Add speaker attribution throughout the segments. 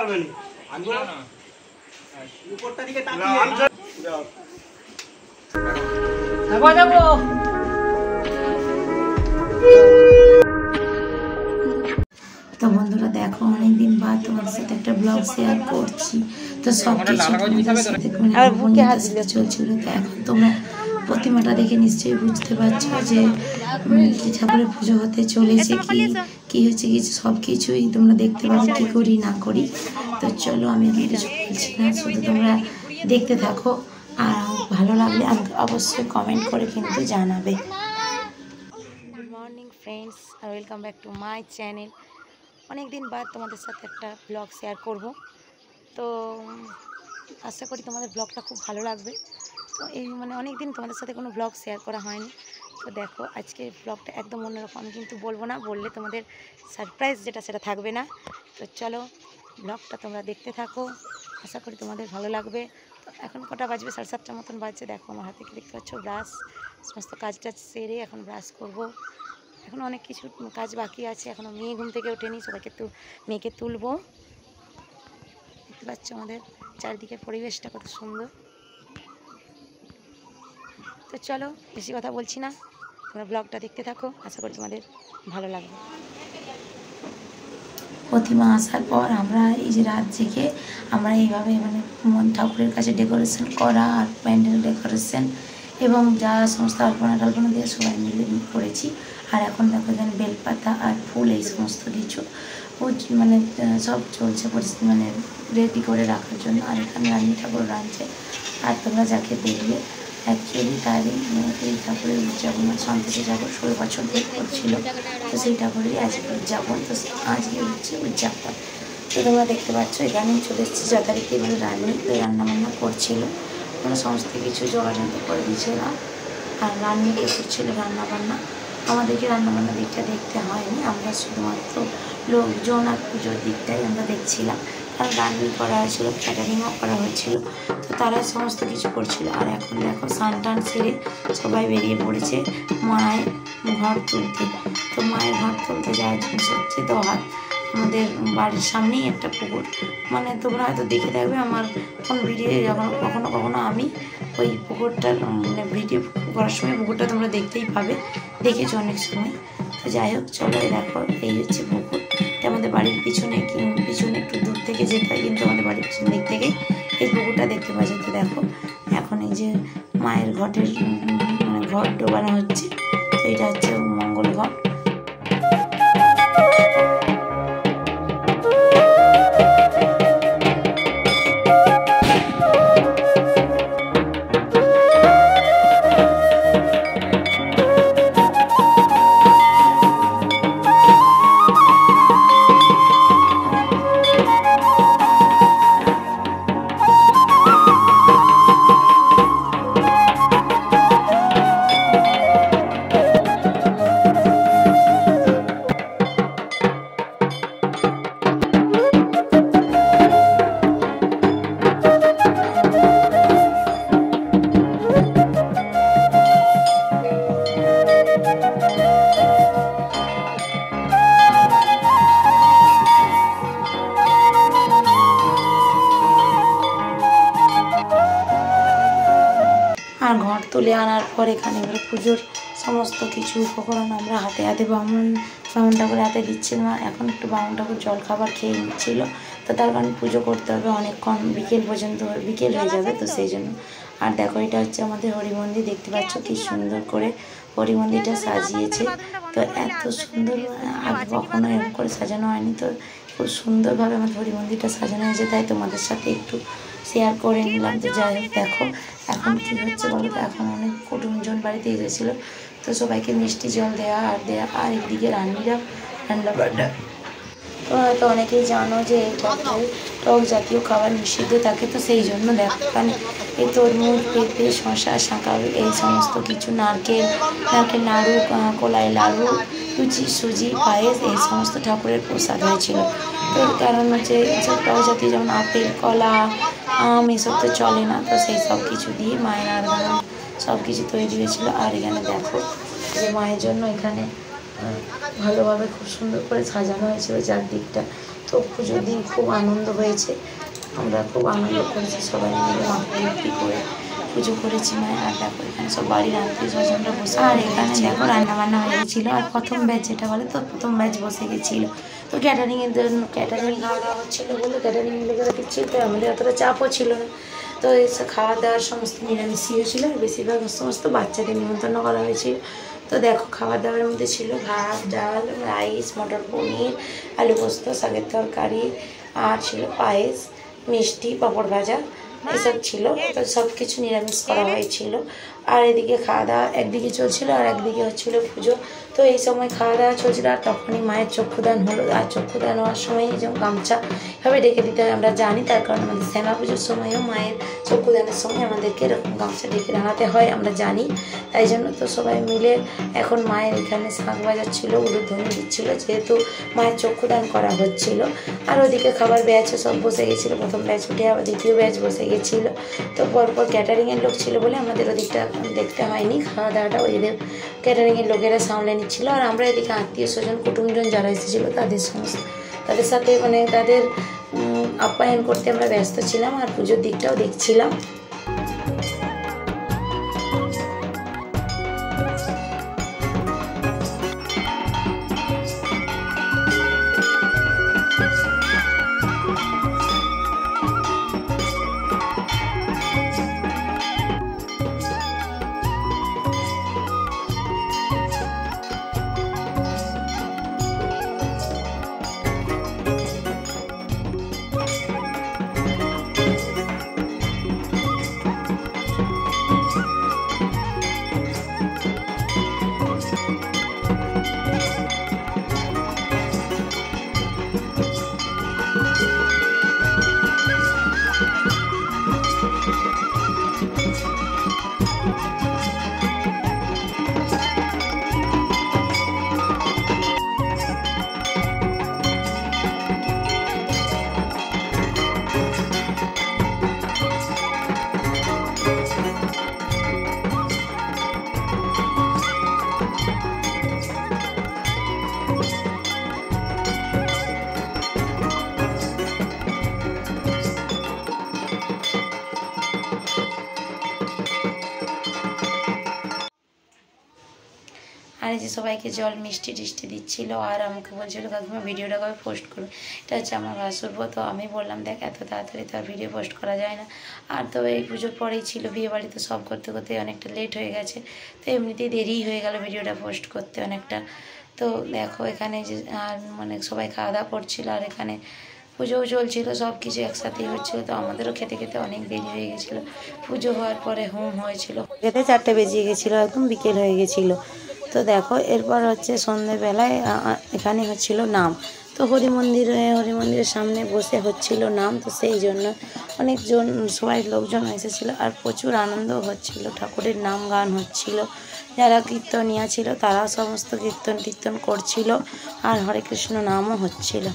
Speaker 1: পারবে না। আমি না উপরটা দিকে তাকিয়ে যাও। যাবো।
Speaker 2: তো বন্ধুরা দেখো অনেকদিন বাদ তোমাদের সাথে একটা ব্লগ শেয়ার করছি। তো সব কিছু তোমাদের সাথে চলছিল। তো এখন তোমরা প্রতিমাটা দেখে নিশ্চয়ই বুঝতে পারছো যে ঠাকুরের পুজো হতে চলেছে, কি হচ্ছে কিছু সব কিছুই তোমরা দেখতে পাবে, কি করি না করি। তো চলো আমি কিছু বলছি না, শুধু তোমরা দেখতে থাকো। আর ভালো লাগলে আমাকে অবশ্যই কমেন্ট করে কিন্তু জানাবে। গুড মর্নিং ফ্রেন্ডস, আর welcome back to my channel. অনেক দিন বাদ তোমাদের সাথে একটা ব্লগ শেয়ার করব। তো আশা করি তোমাদের ব্লগটা খুব ভালো লাগবে। তো এই অনেক দিন তোমাদের সাথে কোনো ব্লগ শেয়ার করা হয়নি। তো দেখো আজকে ব্লগটা একদম অন্যরকম, আমি কিন্তু বলবো না, বললে তোমাদের সারপ্রাইজ যেটা সেটা থাকবে না। তো চলো ব্লগটা তোমরা দেখতে থাকো, আশা করি তোমাদের ভালো লাগবে। তো এখন কটা বাজবে, 7:30 মতন বাজছে। দেখো আমার হাতে কি দেখতে পাচ্ছ, ব্রাশ, সমস্ত কাজ টাজ সেরে এখন ব্রাশ করব। এখন অনেক কিছু কাজ বাকি আছে, এখনও মেয়ে ঘুম থেকে ওঠেনি, সবাইকে মেয়েকে তুলবো। দেখতে পাচ্ছ আমাদের চারিদিকের পরিবেশটা কত সুন্দর। তো চলো বেশি কথা বলছি না, তোমরা ব্লগটা দেখতে থাকো, আশা করি তোমাদের ভালো লাগবে। প্রতিমা আসার পর আমরা এই যে রাত জেগে আমরা এইভাবে ঠাকুরের কাছে ডেকোরেশন করা আর প্যান্ডেল ডেকোরেশন এবং যা সমস্ত আলপনা টালপনা দিয়ে সবাই মিলে করেছি। আর এখন দেখো এখানে বেলপাতা আর ফুল এই সমস্ত কিছু সব চলছে রেডি করে রাখার জন্য। আর এখানে রানী ঠাকুর রাঁধছে, আর তোমরা যাকে দেখবে অ্যাকচুয়ালি তারই এই ঠাকুরের উদযাপন সন্তোষী ঠাকুর 16 বছর ধরে করছিল। তো সেই ঠাকুরেরই আজকে উদযাপন, তো আজকে হচ্ছে উদযাপন। তো তোমরা দেখতে পাচ্ছ এখানে চলে এসেছি যথারীতি রান্নাবান্না করছিল, সমস্ত কিছু জোগাড় করে দিয়েছিলাম। আর রান্নি করছিল রান্নাবান্না, আমাদেরকে রান্নাবান্নার দিকটা দেখতে হয়নি, আমরা শুধুমাত্র লোকজন আর পুজোর দিকটাই আমরা দেখছিলাম। কারণ রান্নি করা হয়েছিল, ক্যাটারিংও করা হয়েছিল, তো তারাই সমস্ত কিছু করছিল। আর এখন দেখো স্নান টান সেরে সবাই বেরিয়ে পড়েছে মায়ের ঘর তুলতে। তো মায়ের ঘর তুলতে যাওয়ার জিনিস হচ্ছে দোহাত। আমাদের বাড়ির সামনেই একটা পুকুর, তোমরা হয়তো দেখে থাকবে আমার কোন ভিডিও, যখন কখনো কখনো আমি ওই পুকুরটার ভিডিও করার সময় পুকুরটা তোমরা দেখতেই পাবে, দেখেছো অনেক সময়। তো যাই হোক চলো দেখো এই হচ্ছে পুকুর, এটা আমাদের বাড়ির পিছনে একটু দূর থেকে যেতে হয়, কিন্তু আমাদের বাড়ির পিছন দিক থেকেই এই পুকুরটা দেখতে পাওয়া যেত। দেখো এখন এই যে মায়ের ঘটের ঘট ডোবানো হচ্ছে, তো এটা হচ্ছে মঙ্গল ঘট। আর ঘর তুলে আনার পর এখানে এবারে পুজোর সমস্ত কিছু উপকরণ আমরা হাতে হাতে বামুন ঠাকুরের হাতে দিচ্ছিলাম। এখন একটু বামুন ঠাকুর জল খাবার খেয়ে নিচ্ছিল, তো তার কারণ পুজো করতে হবে অনেকক্ষণ, বিকেল পর্যন্ত বিকেল হয়ে যাবে, তো সেই জন্য। আর দেখো এটা হচ্ছে আমাদের হরি মন্দির, দেখতে পাচ্ছ কি সুন্দর করে হরি মন্দিরটা সাজিয়েছে। তো এত সুন্দর আগে কখনো এরকম করে সাজানো হয়নি, তো খুব সুন্দরভাবে আমাদের হরি মন্দিরটা সাজানো হয়েছে, তাই তোমাদের সাথে একটু শেয়ার করে নিলাম। তো যাই হোক দেখো এখন কী হচ্ছে বলো তো, এখন অনেক কুটুমজন বাড়িতে এসেছিলো, তো সবাইকে মিষ্টি জল দেওয়া আর একদিকে রান্না বান্না। তো হয়তো অনেকেই জানো যে এই টক জাতীয় খাবার নিষিদ্ধ থাকে, তো সেই জন্য দেখো এখানে এই তরমুজ, পেঁপে, শশা, শাঁকাল এই সমস্ত কিছু, নারকেল নাড়ু, কলাই লাড়ু, লুচি, সুজি, পায়েস এই সমস্ত ঠাকুরের প্রসাদ হয়েছিল। তো এর কারণ হচ্ছে এইসব টক জাতীয় যেমন আপেল, কলা, আম এসব তো চলে না, তো সেই সব কিছু দিয়ে মায়ের আরাধনা সব কিছু তৈরি হয়েছিল। আর এখানে দেখো যে মায়ের জন্য এখানে ভালোভাবে খুব সুন্দর করে সাজানো হয়েছিল চারদিকটা। তো পুজোর দিন খুব আনন্দ হয়েছে, আমরা খুব আনন্দ করেছি সবাই মিলে, মাথায় ভর্তি করে পুজো করেছি মায়ের। আর দেখো এখানে সব বাড়ির আত্মীয় স্বজনরা বসে, আর এখানে দেখো রান্নাবান্না হয়ে গেছিলো। আর প্রথম ব্যাচ যেটা বলে, তো প্রথম ব্যাচ বসে গেছিলো। তো ক্যাটারিংয়ের জন্য ক্যাটারিং খাওয়া দাওয়া হচ্ছিলো বলে ক্যাটারিং লোকেরা দিচ্ছিল, তো আমাদের অতটা চাপও ছিল না। তো এসে খাওয়া দাওয়ার সমস্ত নিরামিষই হয়েছিলো, আর বেশিরভাগ সমস্ত বাচ্চাদের নিমন্ত্রণ করা হয়েছিল। তো দেখো খাওয়া দাওয়ার মধ্যে ছিল ভাত, ডাল, রাইস, মটর পনির, আলু পোস্ত, শাকের তরকারি, আর ছিল পায়েস, মিষ্টি, পাঁপড় ভাজা, এসব ছিল। তো সব কিছু নিরামিষ করা হয়েছিল। আর এদিকে খাওয়া দাওয়া একদিকে চলছিল, আর একদিকে হচ্ছিল পুজো। তো এই সময় খাওয়া দাওয়া চলছিল, আর তখনই মায়ের চক্ষুদান হলো। আর চক্ষুদান হওয়ার সময় যেমন গামছা এভাবে ডেকে দিতে হয় আমরা জানি, তার কারণ আমাদের শ্যামা পুজোর সময়ও মায়ের চক্ষুদানের সময় আমাদেরকে এরকম গামছা ডেকে দাঁড়াতে হয় আমরা জানি। তাই জন্য তো সবাই মিলে এখন মায়ের এখানে শাঁখ বাজাচ্ছিল, উলুধ্বনি দিচ্ছিল, যেহেতু মায়ের চক্ষুদান করা হচ্ছিল। আর ওদিকে খাবার ব্যাচও সব বসে গেছিলো, প্রথম ব্যাচ উঠে আবার দ্বিতীয় ব্যাচ বসে গেছিলো। তো পরপর ক্যাটারিংয়ের লোক ছিল বলে আমাদের ওদিকটা দেখতে হয়নি, খাওয়া দাওয়াটা ওইদের ক্যাটারিংয়ের লোকেরা সামলে নিচ্ছিল। আর আমরা এদিকে আত্মীয় স্বজন কুটুমজন যারা এসেছিলো তাদের সাথে মানে তাদের আপ্যায়ন করতে আমরা ব্যস্ত ছিলাম, আর পুজোর দিকটাও দেখছিলাম। আর এই যে সবাইকে জল মিষ্টি টিষ্টি দিচ্ছিলো, আর আমাকে বলছিল কাকিমা ভিডিওটা কবে পোস্ট করবে। এটা হচ্ছে আমার ভাসুরবো। তো আমি বললাম দেখ এত তাড়াতাড়ি তো আর ভিডিও পোস্ট করা যায় না, আর তো এই পুজোর পরেই ছিল বিয়ে বাড়িতে, সব করতে করতে অনেকটা লেট হয়ে গেছে। তো এমনিতেই দেরি হয়ে গেল ভিডিওটা পোস্ট করতে অনেকটা। তো দেখো এখানে যে আর মানে সবাই খাওয়া দাওয়া করছিল, আর এখানে পুজোও চলছিল, সব কিছু একসাথেই হচ্ছিলো। তো আমাদেরও খেতে খেতে অনেক দেরি হয়ে গেছিলো। পুজো হওয়ার পরে হোম হয়েছিল, খেতে 4টে বেজে গেছিলো, একদম বিকেল হয়ে গেছিলো। তো দেখো এরপর হচ্ছে সন্ধ্যেবেলায় এখানে হচ্ছিল নাম। তো হরি মন্দিরের সামনে বসে হচ্ছিল নাম। তো সেই জন্য অনেকজন সবাই লোকজন এসেছিলো, আর প্রচুর আনন্দ হচ্ছিল, ঠাকুরের নাম গান হচ্ছিল। যারা কীর্তনিয়া ছিল তারা সমস্ত কীর্তন করছিল, আর হরে কৃষ্ণ নামও হচ্ছিল।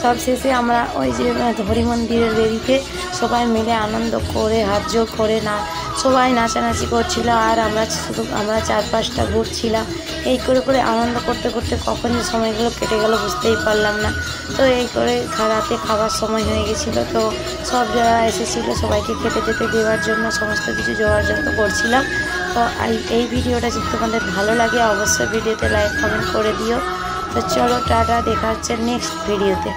Speaker 2: সব শেষে আমরা ওই যে হরি মন্দিরের বেরিতে সবাই মিলে আনন্দ করে হাত জোড় করে না সবাই নাচানাচি করছিল, আর আমরা 4-5টা ঘুরছিলাম। এই করে করে আনন্দ করতে করতে কখন যে সময়গুলো কেটে গেল বুঝতেই পারলাম না। তো এই করে রাতে খাবার সময় হয়ে গেছিলো, তো সব যারা এসেছিলো সবাইকে খেতে টেতে দেওয়ার জন্য সমস্ত কিছু জোগাড় করছিলাম। তো এই ভিডিওটা যদি তোমাদের ভালো লাগে অবশ্যই ভিডিওতে লাইক কমেন্ট করে দিও। তো চলো টাটা, দেখা হচ্ছে নেক্সট ভিডিওতে।